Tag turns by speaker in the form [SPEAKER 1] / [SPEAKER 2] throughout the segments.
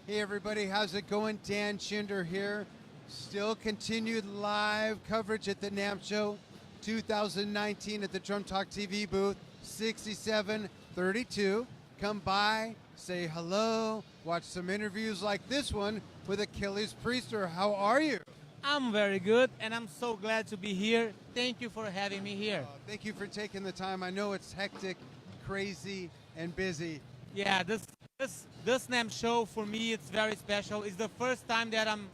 [SPEAKER 1] Hey everybody, how's it going? Dan Shinder here. Still continued live coverage at the NAMM Show 2019 at the Drum Talk TV booth, 6732. Come by, say hello, watch some interviews like this one with Aquiles Priester. How are you?
[SPEAKER 2] I'm very good, and I'm so glad to be here. Thank you for having me here.
[SPEAKER 1] Thank you for taking the time. I know it's hectic, crazy, and busy.
[SPEAKER 2] Yeah, this NAMM show for me, it's very special. It's the first time that I'm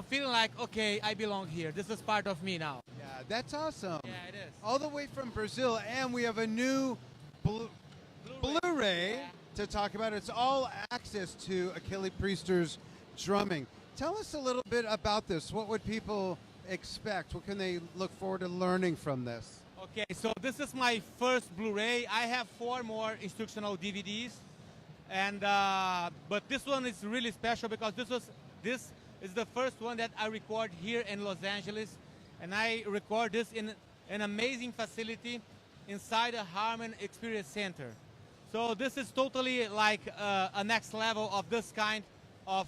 [SPEAKER 2] feeling like, okay, I belong here. This is part of me now.
[SPEAKER 1] Yeah, that's awesome.
[SPEAKER 2] Yeah, it is.
[SPEAKER 1] All the way from Brazil, and we have a new Blu-ray to talk about. It's all access to Aquiles Priester's drumming. Tell us a little bit about this. What would people expect? What can they look forward to learning from this?
[SPEAKER 2] Okay, so this is my first Blu-ray. I have 4 more instructional DVDs, and but this one is really special because this is the first one that I record here in Los Angeles, and I record this in an amazing facility inside a Harmon Experience Center. So this is totally like a next level of this kind of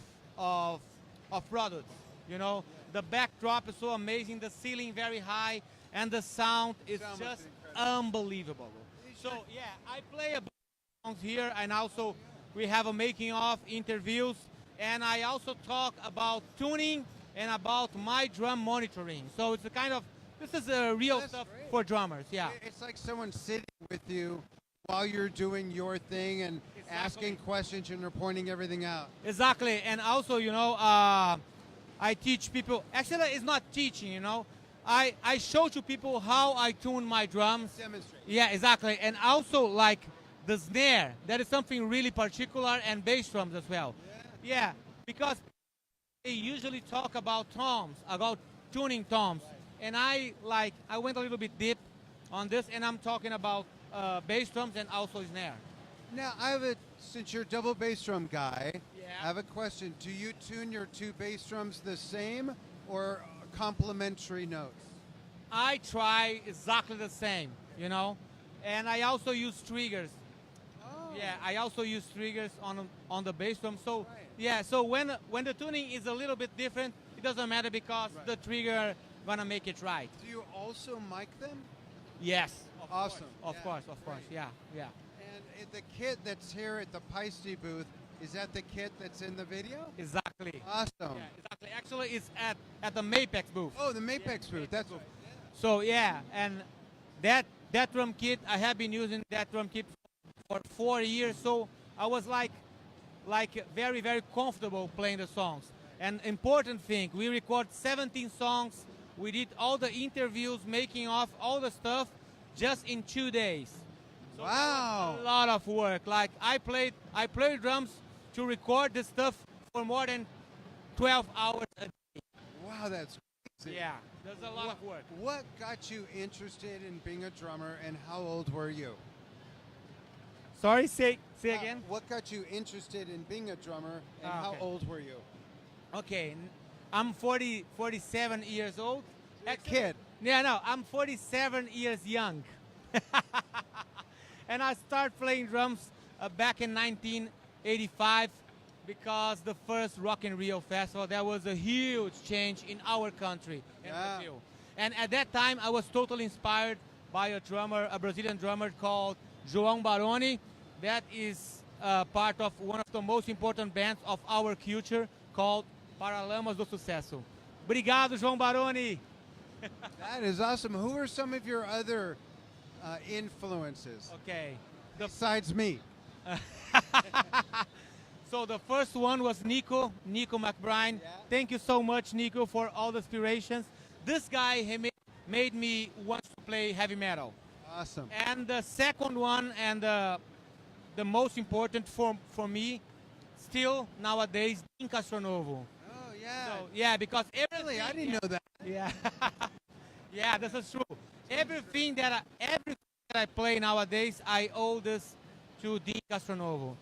[SPEAKER 2] products. You know, the backdrop is so amazing, the ceiling very high, and the sound is just unbelievable. So yeah, I play a bunch of songs here, and also we have a making of interviews, and I also talk about tuning and about my drum monitoring. So it's a kind of, this is a real stuff for drummers, yeah.
[SPEAKER 1] It's like someone sitting with you while you're doing your thing and asking questions and you're pointing everything out.
[SPEAKER 2] Exactly, and also, you know, I teach people, actually it's not teaching, you know, I show to people how I tune my drums.
[SPEAKER 1] Demonstrate.
[SPEAKER 2] Yeah, exactly, and also like the snare, that is something really particular, and bass drums as well. Yeah, because they usually talk about toms, about tuning toms, and I went a little bit deep on this, and I'm talking about bass drums and also snare.
[SPEAKER 1] Now, since you're a double bass drum guy, I have a question. Do you tune your 2 bass drums the same or complementary notes?
[SPEAKER 2] I try exactly the same, you know, and I also use triggers.
[SPEAKER 1] Oh.
[SPEAKER 2] Yeah, I also use triggers on the bass drum. So yeah, so when the tuning is a little bit different, it doesn't matter because the trigger gonna make it right.
[SPEAKER 1] Do you also mic them?
[SPEAKER 2] Yes.
[SPEAKER 1] Awesome.
[SPEAKER 2] Of course, yeah.
[SPEAKER 1] And the kit that's here at the Peisty booth, is that the kit that's in the video?
[SPEAKER 2] Exactly.
[SPEAKER 1] Awesome.
[SPEAKER 2] Yeah, exactly. Actually, it's at the Mapex booth.
[SPEAKER 1] Oh, the Mapex booth. That's right.
[SPEAKER 2] So yeah, and that drum kit, I have been using that drum kit for 4 years. So I was like very, very comfortable playing the songs. And important thing, we record 17 songs. We did all the interviews, making of all the stuff just in 2 days. So
[SPEAKER 1] wow.
[SPEAKER 2] A lot of work. Like I played drums to record this stuff for more than 12 hours a day.
[SPEAKER 1] Wow, that's crazy.
[SPEAKER 2] Yeah, there's a lot of work.
[SPEAKER 1] What got you interested in being a drummer, and how old were you?
[SPEAKER 2] Sorry, say again?
[SPEAKER 1] What got you interested in being a drummer, and how
[SPEAKER 2] Okay.
[SPEAKER 1] old were you?
[SPEAKER 2] Okay, I'm 47 years old.
[SPEAKER 1] You're a kid.
[SPEAKER 2] Yeah, no, I'm 47 years young. And I started playing drums back in 1985 because the first Rock in Rio festival, there was a huge change in our country, in Brazil. And at that time, I was totally inspired by a drummer, a Brazilian drummer called João Baroni. That is part of one of the most important bands of our culture called Paralamas do Sucesso. Obrigado, João Baroni.
[SPEAKER 1] That is awesome. Who are some of your other influences?
[SPEAKER 2] Okay.
[SPEAKER 1] Besides me.
[SPEAKER 2] So the first one was Nico McBride.
[SPEAKER 1] Yeah.
[SPEAKER 2] Thank you so much, Nico, for all the inspirations. This guy he made me want to play heavy metal.
[SPEAKER 1] Awesome.
[SPEAKER 2] And the second one, and the most important for me, still nowadays, Dean Castronovo.
[SPEAKER 1] Oh, yeah.
[SPEAKER 2] So, yeah, because everything...
[SPEAKER 1] Really? I didn't know that.
[SPEAKER 2] Yeah. Yeah, this is true. Everything that I play nowadays, I owe this to Dean Castronovo.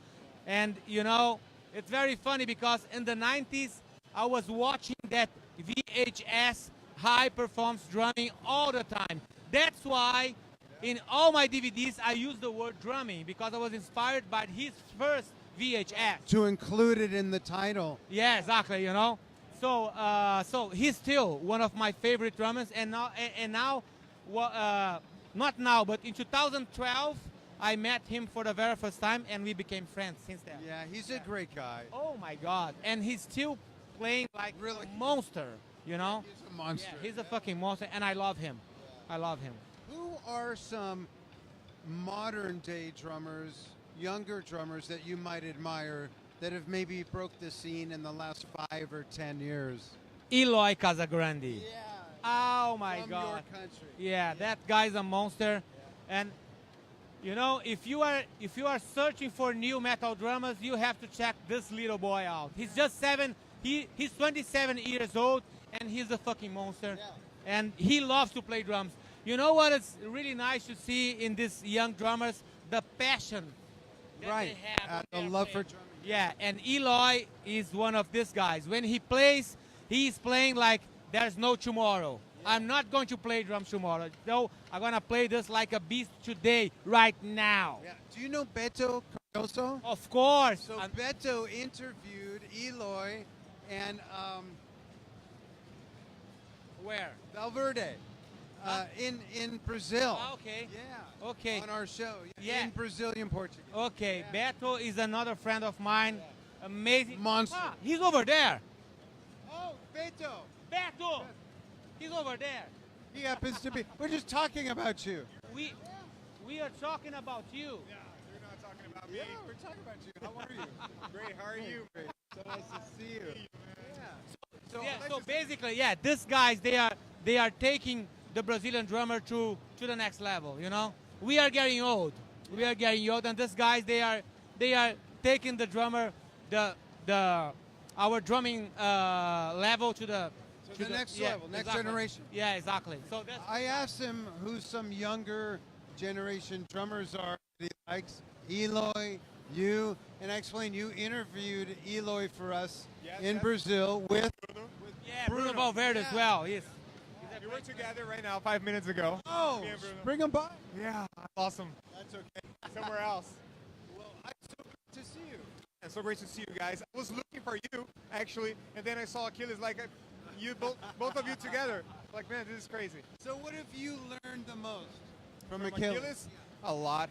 [SPEAKER 2] And, you know, it's very funny because in the 90s, I was watching that VHS high-performance drumming all the time. That's why in all my DVDs, I use the word drumming because I was inspired by his first VHS.
[SPEAKER 1] To include it in the title.
[SPEAKER 2] Yeah, exactly. You know, so he's still one of my favorite drummers, and now, not now, but in 2012, I met him for the very first time, and we became friends since then.
[SPEAKER 1] Yeah, he's a great guy.
[SPEAKER 2] Oh my God! And he's still playing like
[SPEAKER 1] Really?
[SPEAKER 2] a monster. You know,
[SPEAKER 1] He's a monster.
[SPEAKER 2] Yeah, he's a fucking monster, and I love him. I love him.
[SPEAKER 1] Who are some modern day drummers, younger drummers that you might admire that have maybe broke the scene in the last 5 or 10 years?
[SPEAKER 2] Eloy Casagrande.
[SPEAKER 1] Yeah.
[SPEAKER 2] Oh my
[SPEAKER 1] From
[SPEAKER 2] God.
[SPEAKER 1] your country.
[SPEAKER 2] Yeah, that guy's a monster. And you know, if you are searching for new metal drummers, you have to check this little boy out. He's just he's 27 years old, and he's a fucking monster.
[SPEAKER 1] Yeah.
[SPEAKER 2] And he loves to play drums. You know what? It's really nice to see in these young drummers the passion that
[SPEAKER 1] Right.
[SPEAKER 2] they have.
[SPEAKER 1] The
[SPEAKER 2] when
[SPEAKER 1] love
[SPEAKER 2] they're
[SPEAKER 1] for drumming.
[SPEAKER 2] Yeah, and Eloy is one of these guys. When he plays, he's playing like there's no tomorrow. I'm not going to play drums tomorrow. No, I'm going to play this like a beast today, right now.
[SPEAKER 1] Yeah. Do you know Beto Cardoso?
[SPEAKER 2] Of course.
[SPEAKER 1] So Beto interviewed Eloy and
[SPEAKER 2] Where?
[SPEAKER 1] Valverde in Brazil.
[SPEAKER 2] Ah, okay.
[SPEAKER 1] Yeah.
[SPEAKER 2] Okay.
[SPEAKER 1] On our show.
[SPEAKER 2] Yeah.
[SPEAKER 1] In Brazilian Portuguese.
[SPEAKER 2] Okay, Beto is another friend of mine. Amazing.
[SPEAKER 1] Monster.
[SPEAKER 2] Ah, he's over there.
[SPEAKER 1] Oh, Beto.
[SPEAKER 2] Beto! He's over there.
[SPEAKER 1] He happens to be. We're just talking about you.
[SPEAKER 2] We are talking about you.
[SPEAKER 3] Yeah, you're not talking about me.
[SPEAKER 1] Yeah, we're talking about you. How are you?
[SPEAKER 3] Great, how are you?
[SPEAKER 1] Great. So nice to see you. Yeah.
[SPEAKER 2] So basically, yeah, these guys they are taking the Brazilian drummer to the next level. You know, we are getting old. We are getting old, and these guys they are taking the drummer our drumming level to the
[SPEAKER 1] next level, next
[SPEAKER 2] exactly.
[SPEAKER 1] generation.
[SPEAKER 2] Yeah, exactly. So that's
[SPEAKER 1] I asked him who some younger generation drummers are that he likes. Eloy, you, and I explained you interviewed Eloy for us
[SPEAKER 3] Yes,
[SPEAKER 1] in
[SPEAKER 3] yes.
[SPEAKER 1] Brazil with
[SPEAKER 2] yeah, Bruno
[SPEAKER 1] Bruno.
[SPEAKER 2] Valverde
[SPEAKER 1] Yeah.
[SPEAKER 2] as well. He's
[SPEAKER 3] We were together right now 5 minutes ago.
[SPEAKER 1] Oh,
[SPEAKER 3] Me and Bruno.
[SPEAKER 1] bring him by.
[SPEAKER 3] Yeah, awesome.
[SPEAKER 1] That's okay.
[SPEAKER 3] Somewhere else.
[SPEAKER 1] Well, I'm so good to see you.
[SPEAKER 3] And so great to see you guys. I was looking for you, actually, and then I saw Aquiles, like, you both of you together. Like, man, this is crazy.
[SPEAKER 1] So what have you learned the most from
[SPEAKER 3] From
[SPEAKER 1] Aquiles?
[SPEAKER 3] a lot.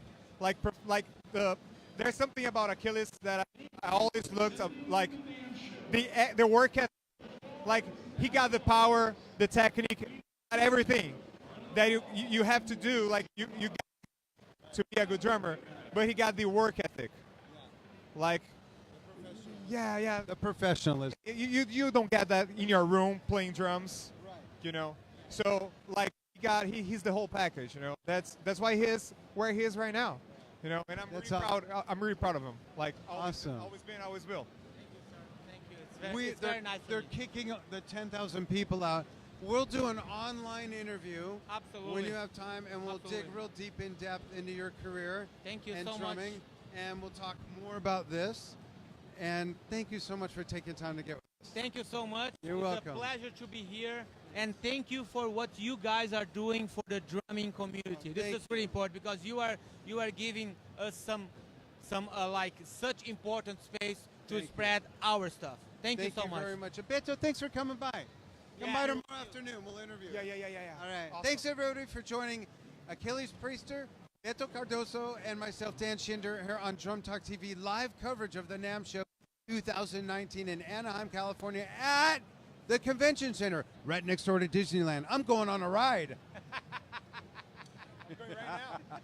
[SPEAKER 3] There's something about Aquiles that I always looked up, like the work ethic. Like, he got the power, the technique, got everything that you have to do. Like, you got to be a good drummer, but he got the work ethic. Like, yeah.
[SPEAKER 1] The professionalism.
[SPEAKER 3] You don't get that in your room playing drums, you know. So like he's the whole package, you know. That's why he is where he is right now, you know. And I'm
[SPEAKER 1] That's
[SPEAKER 3] really proud. I'm really proud of him. Like
[SPEAKER 1] Awesome.
[SPEAKER 3] Always been, always will.
[SPEAKER 2] Thank you. It's very nice.
[SPEAKER 1] They're kicking the 10,000 people out. We'll do an online interview
[SPEAKER 2] Absolutely.
[SPEAKER 1] when you have time, and we'll dig
[SPEAKER 2] Absolutely.
[SPEAKER 1] real deep in depth into your career
[SPEAKER 2] Thank you
[SPEAKER 1] and
[SPEAKER 2] so
[SPEAKER 1] drumming,
[SPEAKER 2] much.
[SPEAKER 1] and we'll talk more about this. And thank you so much for taking time to get with us.
[SPEAKER 2] Thank you so much.
[SPEAKER 1] You're
[SPEAKER 2] It's
[SPEAKER 1] welcome.
[SPEAKER 2] a pleasure to be here, and thank you for what you guys are doing for the drumming community. This
[SPEAKER 1] thank
[SPEAKER 2] is really important because you are giving us some like such important space to
[SPEAKER 1] Thank you.
[SPEAKER 2] spread our stuff. Thank you so much.
[SPEAKER 1] very much. Beto, thanks for coming by. Come
[SPEAKER 2] Yeah,
[SPEAKER 1] by
[SPEAKER 2] you're
[SPEAKER 1] tomorrow afternoon. We'll interview.
[SPEAKER 3] Yeah.
[SPEAKER 1] All right.
[SPEAKER 3] Awesome.
[SPEAKER 1] Thanks everybody for joining Aquiles Priester, Beto Cardoso, and myself, Dan Shinder, here on Drum Talk TV, live coverage of the NAMM Show 2019 in Anaheim, California, at the Convention Center, right next door to Disneyland. I'm going on a ride.
[SPEAKER 3] Going right now.